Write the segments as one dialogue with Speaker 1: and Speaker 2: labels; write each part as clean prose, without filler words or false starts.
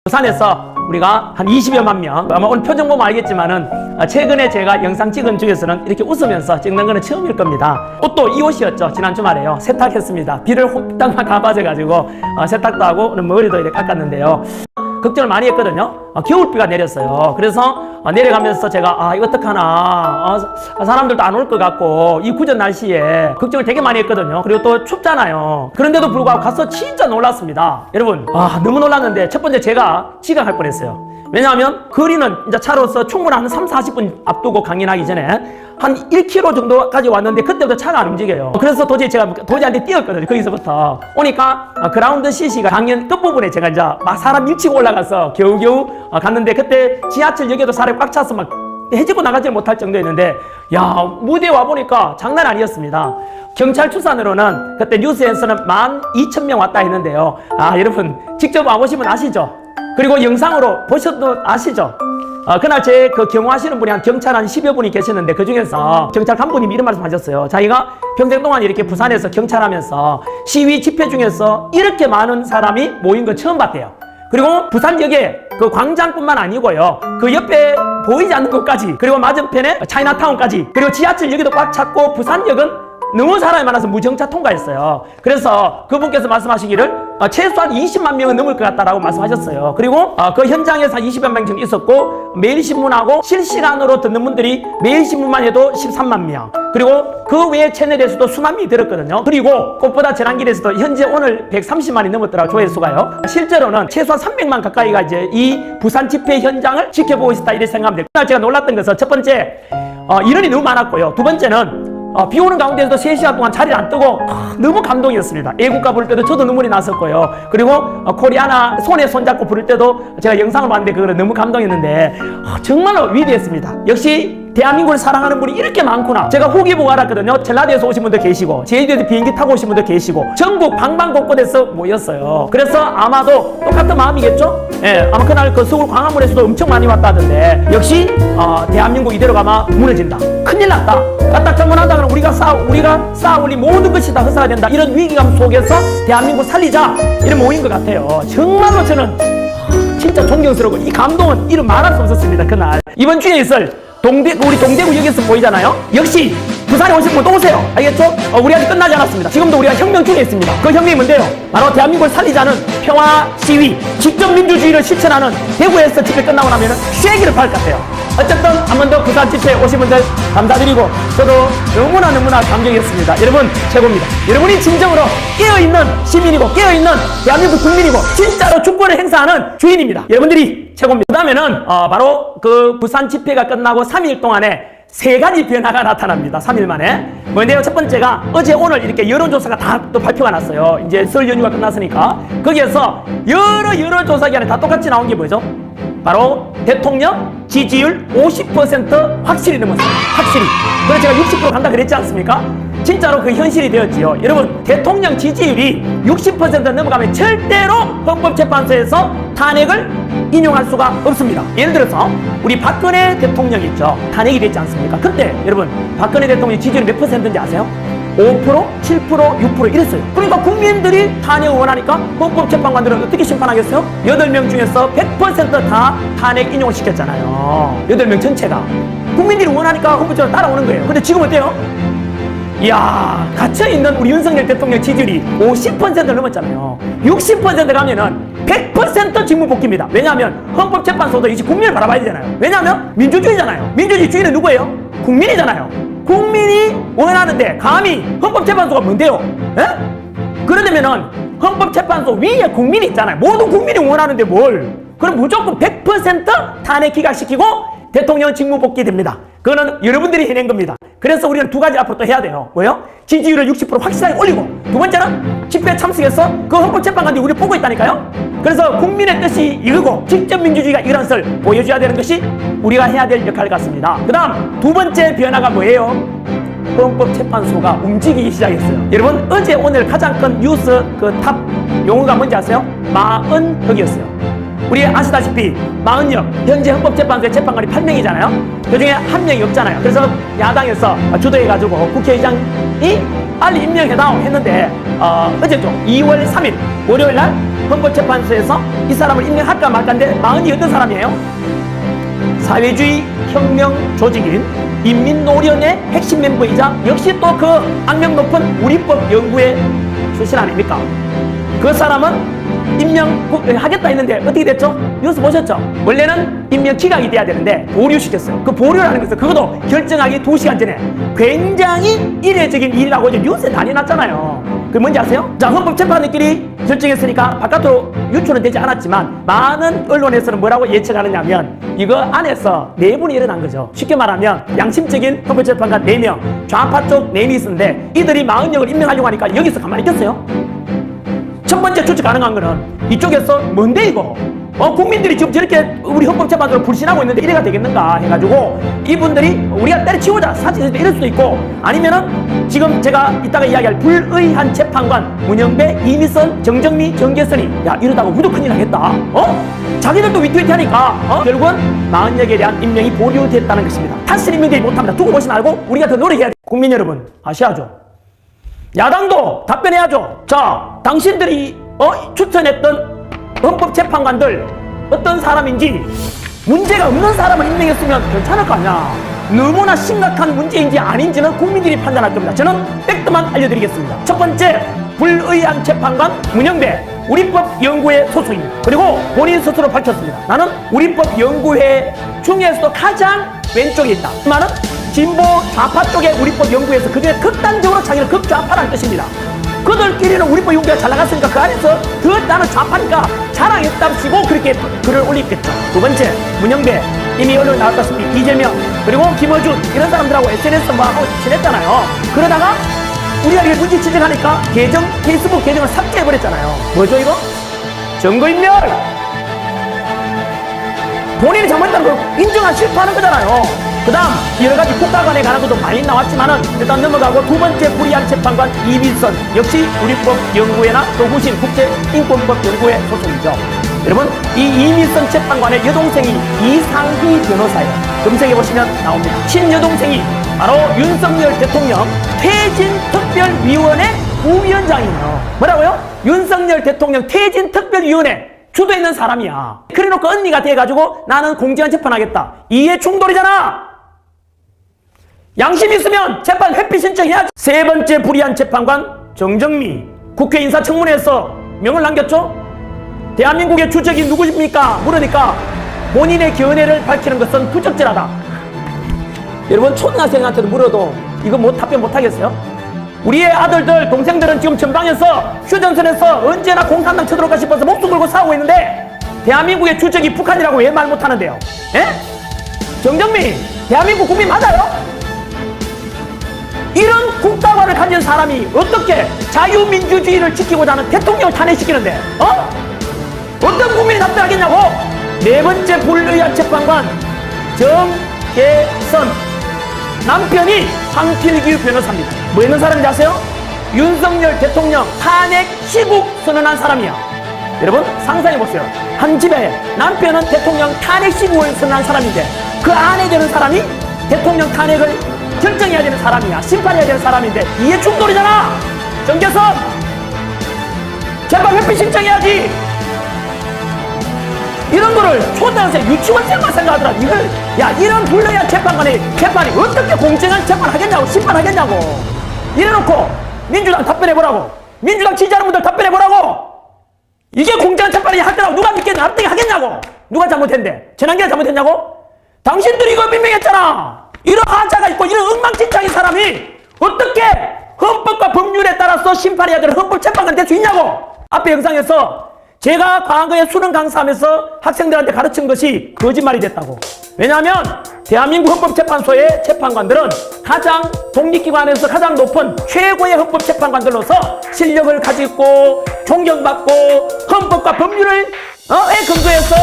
Speaker 1: 부산에서 우리가 한 20여만 명, 아마 오늘 표정 보면 알겠지만은 최근에 제가 영상 찍은 중에서는 이렇게 웃으면서 찍는 거는 처음일 겁니다. 옷도 이 옷이었죠. 지난 주말에요. 세탁했습니다. 비를 홀딱 가빠져가지고 세탁도 하고 오늘 머리도 이렇게 깎았는데요. 걱정을 많이 했거든요. 겨울비가 내렸어요. 그래서 내려가면서 제가 이거 어떡하나, 사람들도 안 올 것 같고 이 구전 날씨에 걱정을 되게 많이 했거든요. 그리고 또 춥잖아요. 그런데도 불구하고 가서 진짜 놀랐습니다. 여러분, 너무 놀랐는데 첫 번째 제가 지각할 뻔했어요. 왜냐하면 거리는 이제 차로서 충분히 한 30-40분 앞두고 강연하기 전에 한 1km 정도까지 왔는데 그때부터 차가 안 움직여요. 그래서 도저히 제가 안 돼 뛰었거든요. 거기서부터 오니까 그라운드 CC가 강연 끝부분에 제가 이제 막 사람 밀치고 올라가서 겨우겨우 갔는데 그때 지하철역에도 사람이 꽉 차서 막 해지고 나가지 못할 정도였는데 무대에 와보니까 장난 아니었습니다. 경찰 추산으로는 그때 뉴스에서는 12,000명 왔다 했는데요. 여러분 직접 와보시면 아시죠? 그리고 영상으로 보셔도 아시죠? 그날 제 경호하시는 분이 경찰 한 10여 분이 계셨는데 그 중에서 경찰 간부님이 이런 말씀 하셨어요. 자기가 평생 동안 이렇게 부산에서 경찰하면서 시위 집회 중에서 이렇게 많은 사람이 모인 거 처음 봤대요. 그리고 부산역에 그 광장뿐만 아니고요. 그 옆에 보이지 않는 곳까지, 그리고 맞은편에 차이나타운까지, 그리고 지하철역에도 꽉 찼고 부산역은 너무 사람이 많아서 무정차 통과했어요. 그래서 그분께서 말씀하시기를 최소한 20만 명은 넘을 것 같다라고 말씀하셨어요. 그리고 그 현장에서 한 20여 명 정도 있었고 매일신문하고 실시간으로 듣는 분들이 매일신문만 해도 13만 명, 그리고 그 외의 채널에서도 수만 명이 들었거든요. 그리고 꽃보다 재난길에서도 현재 오늘 130만이 넘었더라고요. 조회수가요. 실제로는 최소한 300만 가까이가 이제 이 부산 집회 현장을 지켜보고 있었다 이렇게 생각하면 돼요. 그날 제가 놀랐던 것은 첫 번째 인원이 너무 많았고요. 두 번째는 비 오는 가운데서도 3시간 동안 자리를 안 뜨고 너무 감동이었습니다. 애국가 부를 때도 저도 눈물이 났었고요. 그리고 코리아나 손에 손잡고 부를 때도 제가 영상을 봤는데 그거는 너무 감동했는데 정말로 위대했습니다. 역시 대한민국을 사랑하는 분이 이렇게 많구나. 제가 후기 보고 알았거든요. 전라도에서 오신 분도 계시고 제주도에서 비행기 타고 오신 분도 계시고 전국 방방곳곳에서 모였어요. 그래서 아마도 똑같은 마음이겠죠? 예, 아마 그날 그 서울 광화문에서도 엄청 많이 왔다던데 역시 대한민국 이대로 가면 무너진다. 큰일 났다. 까딱정문하다 그러면 우리가 쌓아올린 모든 것이 다 헛사가 된다. 이런 위기감 속에서 대한민국 살리자. 이런 모인 것 같아요. 정말로 저는 진짜 존경스러워. 이 감동은 이름 말할 수 없었습니다. 그날 이번 주에 있을 우리 동대구역에서 보이잖아요. 역시 부산에 오신 분 또 오세요. 알겠죠? 우리 아직 끝나지 않았습니다. 지금도 우리가 혁명 중에 있습니다. 그 혁명이 뭔데요? 바로 대한민국을 살리자는 평화 시위, 직접 민주주의를 실천하는 대구에서 집회 끝나고 나면 쐐기를 팔 것 같아요. 어쨌든 한 번 더 부산 집회 오신 분들 감사드리고 저도 너무나 감격했습니다. 여러분 최고입니다. 여러분이 진정으로 깨어있는 시민이고 깨어있는 대한민국 국민이고 진짜로 주권을 행사하는 주인입니다. 여러분들이 최고입니다. 그 다음에는 바로 그 부산 집회가 끝나고 3일 동안에 3가지 변화가 나타납니다. 3일 만에. 뭔데요? 첫 번째가 어제 오늘 이렇게 여론조사가 다 또 발표가 났어요. 이제 설 연휴가 끝났으니까. 거기에서 여론조사 기간에 다 똑같이 나온 게 뭐죠? 바로 대통령 지지율 50% 확실히 넘었어요. 확실히. 그래서 제가 60% 간다 그랬지 않습니까? 진짜로 그 현실이 되었지요. 여러분 대통령 지지율이 60% 넘어가면 절대로 헌법재판소에서 탄핵을 인용할 수가 없습니다. 예를 들어서 우리 박근혜 대통령 있죠. 탄핵이 됐지 않습니까? 그때 여러분 박근혜 대통령 지지율이 몇 %인지 아세요? 5%, 7%, 6% 이랬어요. 그러니까 국민들이 탄핵을 원하니까 헌법재판관들은 어떻게 심판하겠어요? 8명 중에서 100% 다 탄핵 인용을 시켰잖아요. 8명 전체가. 국민들이 원하니까 헌법재판관 따라오는 거예요. 근데 지금 어때요? 이야, 갇혀있는 우리 윤석열 대통령 지지율이 50%를 넘었잖아요. 60% 가면은 100% 직무복귀입니다. 왜냐하면 헌법재판소도 이제 국민을 바라봐야 되잖아요. 왜냐하면 민주주의잖아요. 민주주의 주인은 누구예요? 국민이잖아요. 국민이 원하는데 감히 헌법재판소가 뭔데요? 에? 그러려면은 헌법재판소 위에 국민이 있잖아요. 모든 국민이 원하는데 뭘? 그럼 무조건 100% 탄핵 기각시키고 대통령 직무복귀 됩니다. 그거는 여러분들이 해낸 겁니다. 그래서 우리는 2가지 앞으로 또 해야 돼요. 뭐요? 지지율을 60% 확실하게 올리고, 두 번째는 집회에 참석해서 그 헌법재판관들이 우리를 보고 있다니까요. 그래서 국민의 뜻이 이거고 직접 민주주의가 이런 것을 보여줘야 되는 것이 우리가 해야 될 역할 같습니다. 그 다음 두 번째 변화가 뭐예요? 헌법재판소가 움직이기 시작했어요. 여러분 어제 오늘 가장 큰 뉴스 그 탑 용어가 뭔지 아세요? 마흔혁이었어요. 우리 아시다시피 마흔역 현재 헌법재판소의 재판관이 8명이잖아요. 그중에 1명이 없잖아요. 그래서 야당에서 주도해가지고 국회의장이 빨리 임명해다오 했는데 어제죠. 2월 3일 월요일날 헌법재판소에서 이 사람을 임명할까 말까인데 마흔이 어떤 사람이에요? 사회주의 혁명 조직인 인민노련의 핵심 멤버이자 역시 또 그 악명 높은 우리법 연구회 출신 아닙니까? 그 사람은 임명하겠다 했는데 어떻게 됐죠? 뉴스 보셨죠? 원래는 임명 기각이 돼야 되는데 보류시켰어요. 그 보류라는 것은 그것도 결정하기 2시간 전에 굉장히 이례적인 일이라고 이제 뉴스에 난리 났잖아요. 그게 뭔지 아세요? 자, 헌법재판관들끼리 결정했으니까 바깥으로 유출은 되지 않았지만 많은 언론에서는 뭐라고 예측하느냐면 이거 안에서 내분이 일어난 거죠. 쉽게 말하면 양심적인 헌법재판관 4명, 좌파 쪽 4명이 있었는데 이들이 40명을 임명하려고 하니까 여기서 가만히 있겠어요? 첫 번째 추측 가능한 거는 이쪽에서 뭔데 이거? 국민들이 지금 저렇게 우리 헌법재판소를 불신하고 있는데 이래가 되겠는가 해가지고 이분들이 우리가 때려치우자 사실은 이럴 수도 있고 아니면은 지금 제가 이따가 이야기할 불의한 재판관 문영배, 이미선, 정정미, 정계선이 야 이러다가 우도 큰일 나겠다. 자기들도 위트위트 하니까 결국은 40여 개에 대한 임명이 보류됐다는 것입니다. 다시 임명되지 못합니다. 두고 보지 말고 우리가 더 노력해야 돼. 국민 여러분 아셔야죠. 야당도 답변해야죠. 자, 당신들이 추천했던 헌법재판관들 어떤 사람인지 문제가 없는 사람을 임명했으면 괜찮을 거 아니야. 너무나 심각한 문제인지 아닌지는 국민들이 판단할 겁니다. 저는 팩트만 알려드리겠습니다. 첫 번째, 불의한 재판관 문영배 우리법연구회 소속입니다. 그리고 본인 스스로 밝혔습니다. 나는 우리법연구회 중에서도 가장 왼쪽에 있다. 그 말은 진보 좌파 쪽의 우리법연구회에서 그중에 극단적으로 자기를 극좌파라는 뜻입니다. 그들끼리는 우리법연구회가 잘 나갔으니까 그 안에서 더 나는 좌파니까 자랑했답시고 그렇게 글을 올리겠죠. 두 번째, 문영배 이미 언론에 나왔다시피 이재명 그리고 김어준 이런 사람들하고 SNS 뭐 하고 친했잖아요. 그러다가 우리가 이게 문제 지적하니까 페이스북 계정을 삭제해버렸잖아요. 뭐죠 이거? 증거인멸! 본인이 잘못했다는 걸 인정한 실패하는 거잖아요. 그 다음 여러가지 국가관에 관한 것도 많이 나왔지만은 일단 넘어가고 두 번째 불의한 재판관 이민선 역시 우리법연구회나 또 후신 국제인권법연구회 소속이죠. 여러분 이 이민선 재판관의 여동생이 이상희 변호사예요. 검색해보시면 나옵니다. 친여동생이 바로 윤석열 대통령 퇴진특별위원회 부위원장이에요. 뭐라고요? 윤석열 대통령 퇴진특별위원회 주도에 있는 사람이야. 그래놓고 언니가 돼가지고 나는 공정한 재판하겠다. 이해 충돌이잖아. 양심 있으면 재판 회피 신청해야지. 세 번째 불의한 재판관 정정미 국회 인사청문회에서 명을 남겼죠. 대한민국의 주적이 누구십니까? 물으니까 본인의 견해를 밝히는 것은 부적절하다. 여러분 초등학생한테도 물어도 이거 뭐 답변 못하겠어요? 우리의 아들들 동생들은 지금 전방에서 휴전선에서 언제나 공산당 쳐들어올까 싶어서 목숨 걸고 싸우고 있는데 대한민국의 주적이 북한이라고 왜 말 못하는데요? 예? 정정미 대한민국 국민 맞아요? 이런 국가관을 가진 사람이 어떻게 자유민주주의를 지키고자 하는 대통령을 탄핵시키는데 어떤 국민이 답변하겠냐고. 네 번째 불의한 재판관 정계선 남편이 황필규 변호사입니다. 뭐 있는 사람인지 아세요? 윤석열 대통령 탄핵 시국 선언한 사람이야. 여러분 상상해보세요. 한 집에 남편은 대통령 탄핵 시국을 선언한 사람인데 그 아내 되는 사람이 대통령 탄핵을 결정해야 되는 사람이야. 심판해야 되는 사람인데 이해 충돌이잖아. 정계선 재판 회피 신청해야지. 이런 거를 초등학생 유치원생만 생각하더라. 이걸 이런 불리한 재판이 어떻게 공정한 재판 하겠냐고 심판하겠냐고. 이래놓고 민주당 답변해보라고. 민주당 지지하는 분들 답변해보라고. 이게 공정한 재판이 할 거라고 누가 믿겠냐. 어떻게 하겠냐고. 누가 잘못했는데? 전환기가 잘못했냐고? 당신들이 이거 민명했잖아. 이런 하자가 있고 이런 엉망진창인 사람이 어떻게 헌법과 법률에 따라서 심판해야 되는 헌법재판관이 될 수 있냐고. 앞에 영상에서 제가 과거에 수능 강사하면서 학생들한테 가르친 것이 거짓말이 됐다고. 왜냐하면 대한민국 헌법재판소의 재판관들은 가장 독립기관에서 가장 높은 최고의 헌법재판관들로서 실력을 가지고 존경받고 헌법과 법률을 근거해서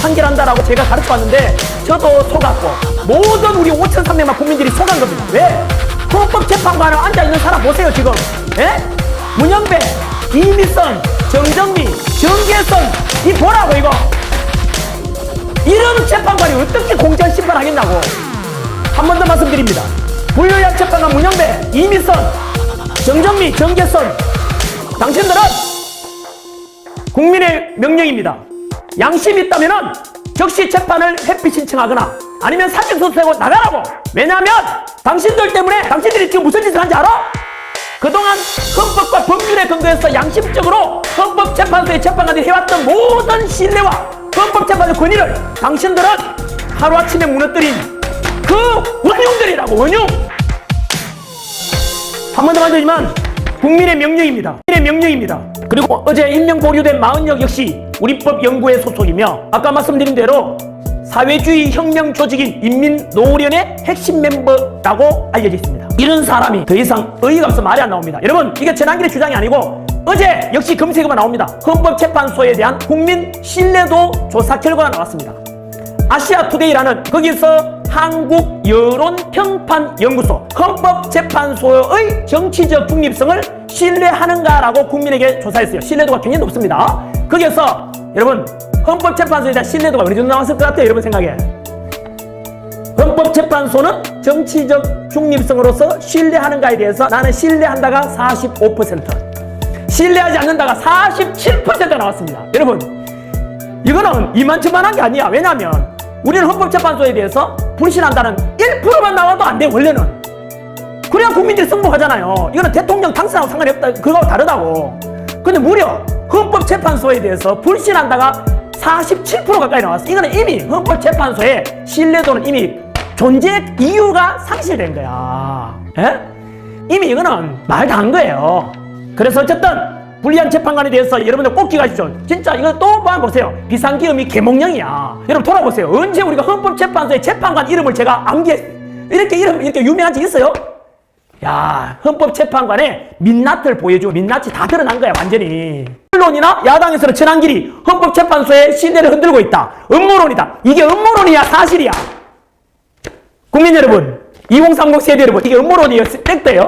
Speaker 1: 판결한다라고 제가 가르쳐왔는데 저도 속았고 모든 우리 5,300만 국민들이 속은 겁니다. 왜? 헌법재판관을 앉아있는 사람 보세요 지금. 예? 문영배, 이미선, 정정미, 정계선 이 보라고 이거. 이런 재판관이 어떻게 공정한 심판하겠냐고. 한 번 더 말씀드립니다. 불효한 재판관 문영배, 이미선, 정정미, 정계선 당신들은 국민의 명령입니다. 양심이 있다면은 즉시 재판을 회피 신청하거나 아니면 사직서도 내고 나가라고. 왜냐하면 당신들 때문에 당신들이 지금 무슨 짓을 한지 알아? 그동안 헌법과 법률에 근거해서 양심적으로 헌법재판소의 재판관들이 해왔던 모든 신뢰와 헌법재판소의 권위를 당신들은 하루아침에 무너뜨린 그 원흉들이라고. 원흉. 한 번 더 말씀드리지만 국민의 명령입니다. 국민의 명령입니다. 그리고 어제 임명 보류된 마은혁 역시 우리법 연구회 소속이며 아까 말씀드린 대로 사회주의 혁명 조직인 인민노련의 핵심 멤버라고 알려져 있습니다. 이런 사람이 더 이상 어이가 없어 말이 안 나옵니다. 여러분, 이게 전한길의 주장이 아니고 어제 역시 검색어가 나옵니다. 헌법재판소에 대한 국민 신뢰도 조사 결과가 나왔습니다. 아시아투데이라는 거기서 한국여론평판연구소 헌법재판소의 정치적 중립성을 신뢰하는가라고 국민에게 조사했어요. 신뢰도가 굉장히 높습니다. 거기에서 여러분, 헌법재판소에 대한 신뢰도가 어느 정도 나왔을 것 같아요? 여러분 생각에 헌법재판소는 정치적 중립성으로서 신뢰하는가에 대해서 나는 신뢰한다가 45%, 신뢰하지 않는다가 47%가 나왔습니다. 여러분, 이거는 이만저만한 게 아니야. 왜냐하면 우리는 헌법재판소에 대해서 불신한다는 1%만 나와도 안 돼. 원래는 그래야 국민들이 승복하잖아요. 이거는 대통령 당선하고 상관이 없다. 그거하고 다르다고. 근데 무려 헌법재판소에 대해서 불신한다가 47% 가까이 나왔어. 이거는 이미 헌법재판소의 신뢰도는 이미 존재 이유가 상실된 거야. 에? 이미 이거는 말 다 한 거예요. 그래서 어쨌든 불리한 재판관에 대해서 여러분들 꼭 기억하십시오. 진짜 이거 또 보세요. 비상계엄이 개몽령이야. 여러분 돌아보세요. 언제 우리가 헌법재판소의 재판관 이름을 제가 이렇게 유명한 적 있어요? 야, 헌법재판관의 민낯을 보여주고 민낯이 다 드러난 거야, 완전히. 언론이나 야당에서는 전한길이 헌법재판소의 신뢰를 흔들고 있다. 음모론이다. 이게 음모론이야, 사실이야. 국민 여러분, 2030 세대 여러분, 이게 음모론이에요, 팩트예요?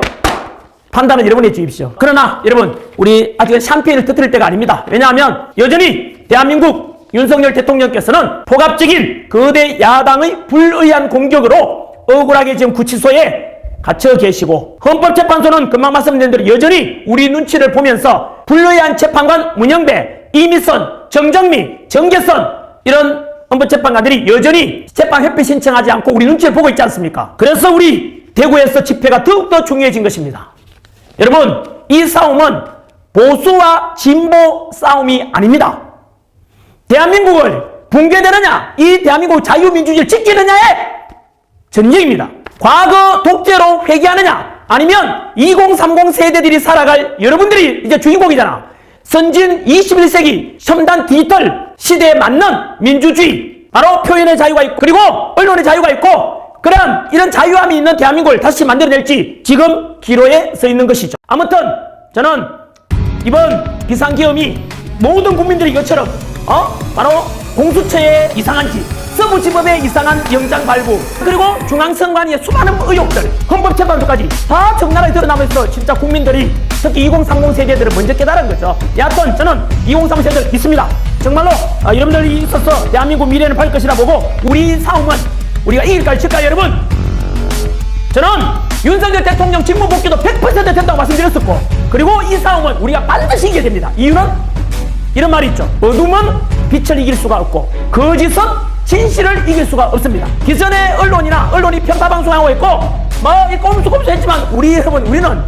Speaker 1: 판단은 여러분이 해주십시오. 그러나 여러분, 우리 아직은 샴페인을 터뜨릴 때가 아닙니다. 왜냐하면 여전히 대한민국 윤석열 대통령께서는 포갑적인 거대 야당의 불의한 공격으로 억울하게 지금 구치소에 갇혀 계시고, 헌법재판소는 금방 말씀드린 대로 여전히 우리 눈치를 보면서 불의한 재판관 문영배, 이미선, 정정미, 정계선 이런 헌법재판관들이 여전히 재판 회피 신청하지 않고 우리 눈치를 보고 있지 않습니까? 그래서 우리 대구에서 집회가 더욱더 중요해진 것입니다. 여러분, 이 싸움은 보수와 진보 싸움이 아닙니다. 대한민국을 붕괴되느냐, 이 대한민국 자유민주주의를 지키느냐의 전쟁입니다. 과거 독재로 회귀하느냐, 아니면 2030 세대들이 살아갈 여러분들이 이제 주인공이잖아. 선진 21세기 첨단 디지털 시대에 맞는 민주주의, 바로 표현의 자유가 있고 그리고 언론의 자유가 있고 그런 이런 자유함이 있는 대한민국을 다시 만들어낼지 지금 기로에 서 있는 것이죠. 아무튼 저는 이번 비상계엄이 모든 국민들이 이것처럼 바로 공수처의 이상한 짓, 서부지법의 이상한 영장 발부, 그리고 중앙선관위의 수많은 의혹들, 헌법재판소까지 다 적나라하게 드러나면서 진짜 국민들이 특히 2030 세대들을 먼저 깨달은 거죠. 여하튼 저는 2030 세대들 믿습니다. 정말로 여러분들이 있어서 대한민국 미래는 밝을 것이라 보고 우리 싸움은 우리가 이길까요, 질까요, 여러분? 저는 윤석열 대통령 직무 복귀도 100% 된다고 말씀드렸었고, 그리고 이 싸움은 우리가 반드시 이겨야 됩니다. 이유는 이런 말이 있죠. 어둠은 빛을 이길 수가 없고 거짓은 진실을 이길 수가 없습니다. 기존의 언론이 편파방송하고 있고 이 꼼수꼼수 했지만 우리는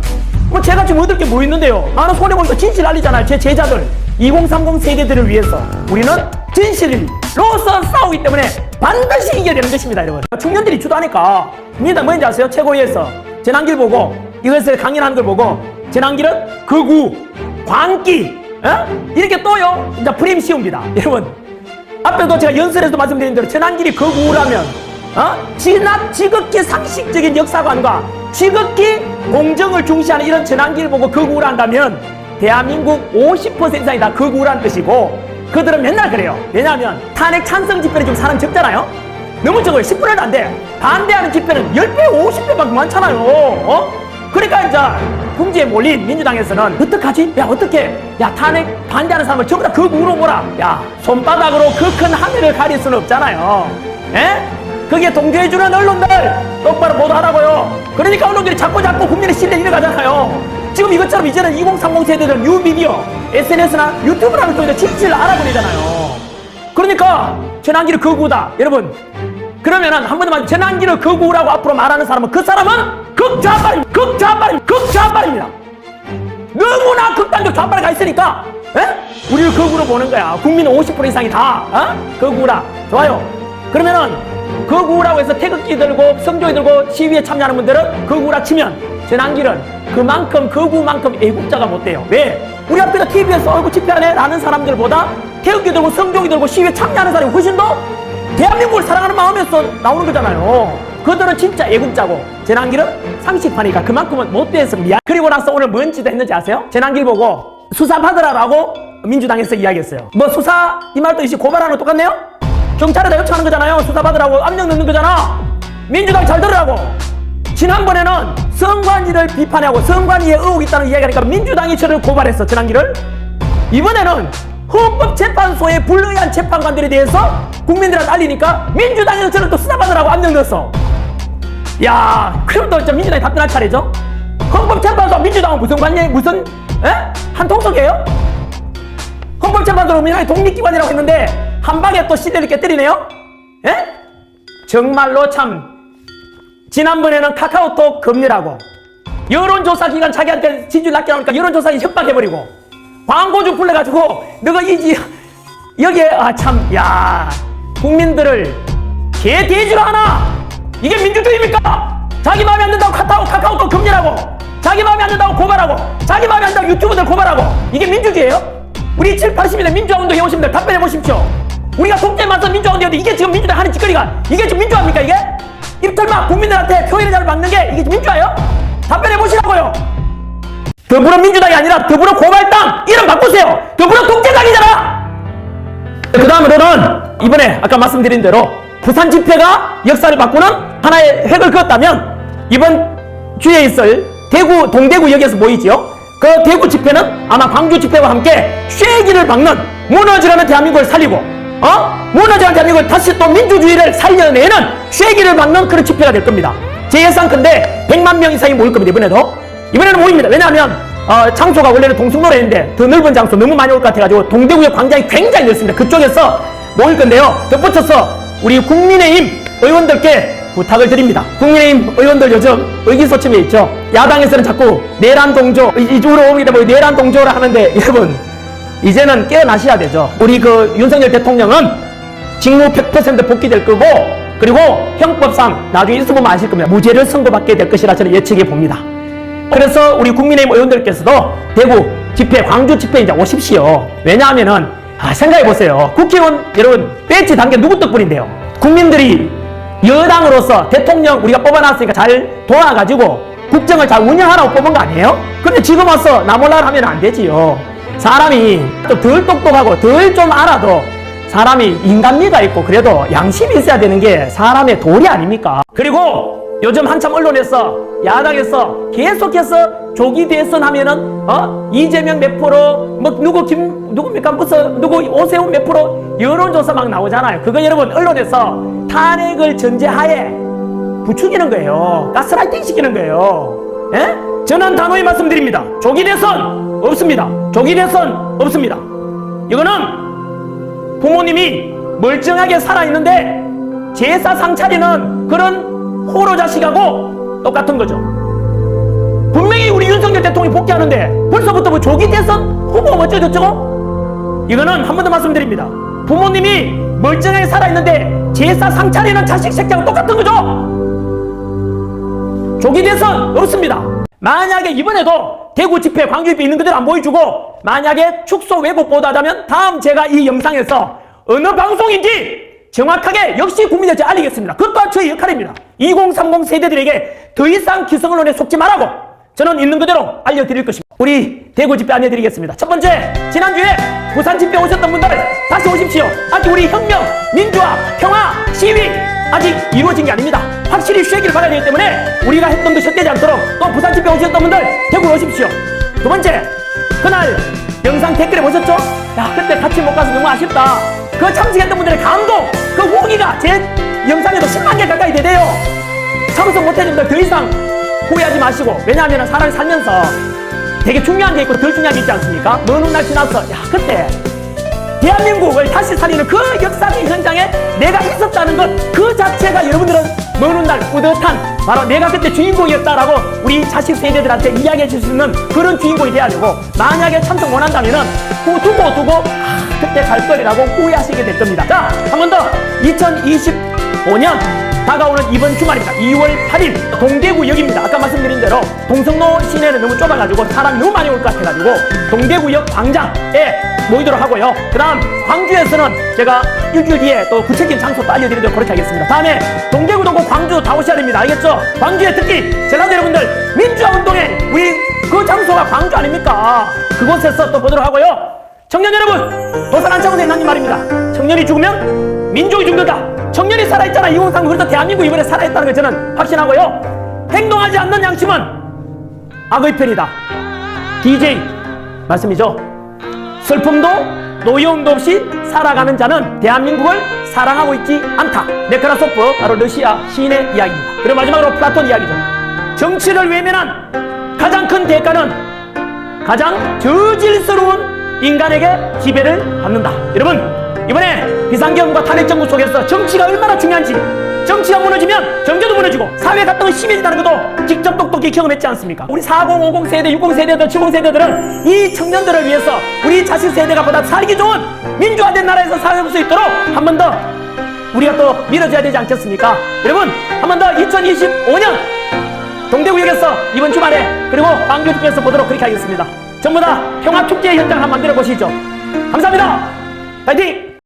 Speaker 1: 제가 지금 얻을 게 뭐 있는데요. 나는 손해보니까 진실 알리잖아요. 제 제자들 2030 세대들을 위해서 우리는 진실로서 싸우기 때문에 반드시 이겨야 되는 것입니다, 여러분. 청년들이 주도하니까 민주당 뭔지 아세요? 최고위에서 전한길 보고 이것을 강연하는 걸 보고 전한길은 극우, 광기 이렇게 또요 이제 프레임 씌웁니다. 여러분, 앞에도 제가 연설에서도 말씀드린 대로 전한길이 극우라면 지극히 상식적인 역사관과 지극히 공정을 중시하는 이런 전한길 보고 극우를 한다면 대한민국 50% 이상이 다 극우라는 뜻이고, 그들은 맨날 그래요. 왜냐하면 탄핵 찬성 집회는 좀 사람 적잖아요. 너무 적어요. 10분의 1도 안 돼. 반대하는 집회는 10배, 50배밖에 많잖아요. 그러니까 이제 궁지에 몰린 민주당에서는 어떡하지? 탄핵 반대하는 사람을 전부 다 극우로 몰아. 손바닥으로 그 큰 하늘을 가릴 수는 없잖아요. 거기에 동조해주는 언론들 똑바로 보도하라고요. 그러니까 언론들이 자꾸 국민의 신뢰 잃어가잖아요. 지금 이것처럼 이제는 2030 세대들은 뉴미디어, SNS나 유튜브라는 통해서 진실을 알아버리잖아요. 그러니까 전환기를 거구다. 여러분, 그러면은 한 번 더 말해, 전환기를 거구라고 앞으로 말하는 사람은 그 사람은 극좌빨입니다. 너무나 극단적 좌빨에 가 있으니까 우리를 거구로 보는 거야. 국민은 50% 이상이 다 거구라. 좋아요. 그러면은 거구라고 해서 태극기 들고 성조기 들고 시위에 참여하는 분들은 거구라 치면 전환기는 그만큼 거구만큼 애국자가 못 돼요. 왜? 우리 앞에서 TV에서 얼굴 집회하네 라는 사람들보다 태극기 들고 성조기 들고 시위에 참여하는 사람이 훨씬 더 대한민국을 사랑하는 마음에서 나오는 거잖아요. 그들은 진짜 애국자고 전환기는 상식파니까 그만큼은 못 돼서 미안. 그리고 나서 오늘 뭔 짓을 했는지 아세요? 전환기를 보고 수사 받으라라고 민주당에서 이야기했어요. 뭐 수사 이 말도 이시 고발하는 거 똑같네요? 경찰에다 요청하는 거잖아요. 수사 받으라고 압력 넣는 거잖아. 민주당 잘 들으라고. 지난번에는 선관위를 비판하고 선관위에 의혹이 있다는 이야기하니까 민주당이 저를 고발했어, 전환기를. 이번에는 헌법재판소의 불의한 재판관들에 대해서 국민들한테 알리니까 민주당에서 저를 또 수사받으라고 압력 넣었어. 야, 그럼 또 민주당이 답변할 차례죠? 헌법재판소와 민주당은 무슨 관계, 무슨 한 통속이에요? 헌법재판소는 민주당이 독립기관이라고 했는데 한 방에 또 시대를 이렇게 때리네요? 정말로 참. 지난번에는 카카오톡 금리라고 여론조사 기관 자기한테 지지율 낮게 나오니까 여론조사 협박해버리고 광고주 불러가지고 너가 여기에 국민들을 개돼지로 하나. 이게 민주주의입니까? 자기 마음에 안 든다고 카카오톡 금리라고, 자기 마음에 안 든다고 고발하고, 자기 마음에 안 든다고 유튜브들 고발하고. 이게 민주주의예요? 우리 7, 80년대 민주화운동 해오신 분들 답변해 보십시오. 우리가 독재에 맞서 민주화운동인데 이게 지금 민주당 하는 짓거리가 이게 지금 민주화입니까? 이게? 입털막 국민들한테 표현의 자를 막는 게 이게 민주화예요? 답변해 보시라고요. 더불어민주당이 아니라 더불어고발당 이름 바꾸세요. 더불어 독재당이잖아. 그 다음으로는 이번에 아까 말씀드린 대로 부산 집회가 역사를 바꾸는 하나의 획을 그었다면 이번 주에 있을 대구 동대구역에서 모이지요. 그 대구 집회는 아마 광주 집회와 함께 쇠기를 박는, 무너지려는 대한민국을 살리고 무너지는 대한민국을 다시 또 민주주의를 살려내는 쇠기를 박는 그런 집회가 될 겁니다. 제 예상컨대 100만 명 이상이 모일 겁니다. 이번에는 모입니다. 왜냐하면 장소가 원래는 동숭로래인데 더 넓은 장소 너무 많이 올 것 같아가지고 동대구역 광장이 굉장히 넓습니다. 그쪽에서 모일 건데요. 덧붙여서 우리 국민의힘 의원들께 부탁을 드립니다. 국민의힘 의원들 요즘 의기소침해 있죠. 야당에서는 자꾸 내란 동조, 이쪽으로 옵니다. 뭐 내란 동조를 하는데 여러분 이제는 깨어나셔야 되죠. 우리 그 윤석열 대통령은 직무 100% 복귀될 거고, 그리고 형법상 나중에 있어 보면 아실 겁니다. 무죄를 선고받게 될 것이라 저는 예측해 봅니다. 그래서 우리 국민의힘 의원들께서도 대구 집회, 광주 집회 이제 오십시오. 왜냐하면은 생각해 보세요. 국회의원 여러분 배치 단계 누구 덕분인데요? 국민들이 여당으로서 대통령 우리가 뽑아놨으니까 잘 도와가지고 국정을 잘 운영하라고 뽑은 거 아니에요? 근데 지금 와서 나 몰라 하면 안 되지요. 사람이 좀 덜 똑똑하고 덜 좀 알아도 사람이 인간미가 있고 그래도 양심이 있어야 되는 게 사람의 도리 아닙니까? 그리고 요즘 한참 언론에서 야당에서 계속해서 조기 대선 하면은 이재명 몇 프로 뭐 누굽니까 무슨 누구 오세훈 몇 프로 여론조사 막 나오잖아요. 그거 여러분 언론에서 탄핵을 전제하에 부추기는 거예요. 가스라이팅 시키는 거예요. 저는 단호히 말씀드립니다. 조기 대선 없습니다. 조기 대선 없습니다. 이거는 부모님이 멀쩡하게 살아있는데 제사 상 차리는 그런 호로 자식하고 똑같은 거죠. 분명히 우리 윤석열 대통령이 복귀하는데 벌써부터 뭐 조기 대선 후보 어쩌고저쩌고? 이거는 한 번 더 말씀드립니다. 부모님이 멀쩡하게 살아있는데 제사 상 차리는 자식 새끼하고 똑같은 거죠. 조기 대선 없습니다. 만약에 이번에도 대구 집회, 광주 집회 있는 그대로 안 보여주고 만약에 축소 왜곡 보도하자면 다음 제가 이 영상에서 어느 방송인지 정확하게 역시 국민들께 알리겠습니다. 그것 또한 저의 역할입니다. 2030 세대들에게 더 이상 기성언론에 속지 말라고 저는 있는 그대로 알려드릴 것입니다. 우리 대구 집회 안내드리겠습니다. 첫 번째, 지난주에 부산 집회 오셨던 분들 다시 오십시오. 아직 우리 혁명, 민주화, 평화, 시위 아직 이루어진 게 아닙니다. 확실히 쇠기를 박아야 되기 때문에 우리가 했던 것 헛되지 않도록 또 부산 집회 오셨던 분들 대구로 오십시오. 두 번째, 그날 영상 댓글에 보셨죠? 야, 그때 같이 못 가서 너무 아쉽다. 그 참석했던 분들의 감동, 그 후기가 제 영상에도 10만 개 가까이 되대요. 참석 못해준 분들 더 이상 후회하지 마시고, 왜냐하면 사람이 살면서 되게 중요한 게 있고 덜 중요한 게 있지 않습니까? 먼 훗날 지나서 야 그때 대한민국을 다시 살리는 그 역사적인 현장에 내가 있었다는 것 그 자체가 여러분들은 먼 훗날 뿌듯한 바로 내가 그때 주인공이었다라고 우리 자식 세대들한테 이야기해 줄 수 있는 그런 주인공이 돼야 되고, 만약에 참석 못한다면은 두고 그때 갈 거리라고 후회하시게 될 겁니다. 자, 한 번 더 2025년 다가오는 이번 주말입니다. 2월 8일 동대구역입니다. 아까 말씀드린 대로 동성로 시내는 너무 좁아가지고 사람이 너무 많이 올 것 같아가지고 동대구역 광장에 모이도록 하고요. 그 다음 광주에서는 제가 일주일 뒤에 또 구체적인 장소 또 알려드리도록 그렇게 하겠습니다. 다음에 동대구도 고 광주 다 오셔야 됩니다. 알겠죠? 광주에 특히 전라도 여러분들 민주화운동에 우리 그 장소가 광주 아닙니까? 그곳에서 또 보도록 하고요. 청년 여러분, 도산 안창호 선생님 말입니다. 청년이 죽으면 민족이 죽는다. 청년이 살아있잖아. 2030. 그래서 대한민국 이번에 살아있다는 걸 저는 확신하고요. 행동하지 않는 양심은 악의 편이다. DJ 말씀이죠. 슬픔도 노여움도 없이 살아가는 자는 대한민국을 사랑하고 있지 않다. 네크라소프, 바로 러시아 시인의 이야기입니다. 그리고 마지막으로 플라톤 이야기죠. 정치를 외면한 가장 큰 대가는 가장 저질스러운 인간에게 지배를 받는다. 여러분, 이번에 비상경과 탄핵정부 속에서 정치가 얼마나 중요한지, 정치가 무너지면 경제도 무너지고 사회 갈등이 심해진다는 것도 직접 똑똑히 경험했지 않습니까? 우리 40, 50 세대, 60 세대들, 70 세대들은 이 청년들을 위해서 우리 자식 세대가 보다 살기 좋은 민주화된 나라에서 살아갈 수 있도록 한 번 더 우리가 또 밀어줘야 되지 않겠습니까? 여러분, 한 번 더 2025년 동대구역에서 이번 주말에 그리고 광주에서 보도록 그렇게 하겠습니다. 전부 다 평화축제 현장 한번 만들어 보시죠. 감사합니다. 파이팅!